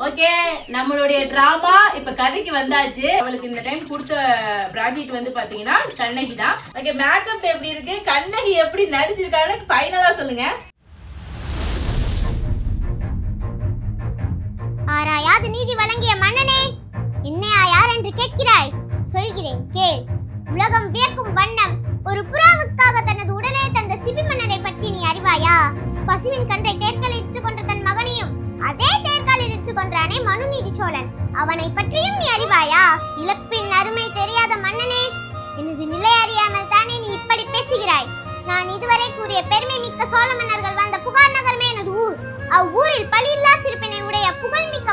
Okay, நம்மளுடைய drama இப்ப கதைக்கு வந்தாச்சு. அவளுக்கு இந்த டைம் கொடுத்த ப்ராஜெக்ட் வந்து பாத்தீங்கன்னா கண்ணகி தான். ஓகே, மேக்கப் எப்படி இருக்கு, கண்ணகி எப்படி நடிச்சிருக்கான்னு ஃபைனலா சொல்லுங்க. ஆராயாது நீதி வழங்கிய மன்னனே, என்னையா யார் என்று கேட்கிறாய்? சொல்கிறேன் கேள். உலகம் வியக்கும் வண்ணம் ஒரு புறாவுக்காக தனது உடலே தந்த சிபி மன்னரை பற்றி நீ அறிவாயா? பசுவின் கன்றை தேர்காலில் இட்டுக்கொண்ட தன் மகனையும் அதே தேர்காலில் இட்டுக்கொண்டானே மனுநீதி சோழன், அவனை பற்றியும் நீ அறிவாயா? இழப்பின் அருமை தெரியாத மன்னனே, எனது நிலை அறியாமல் தானே நீ இப்படி பேசுகிறாய்? நான் இதுவரை கூறிய பெருமை மிக்க சோழ மன்னர்கள் வாழ்ந்த புகார் நகரமே எனது ஊர். அவ்வூரில் பழியில்லா சிறப்பினை உடைய புகழ்மிக்க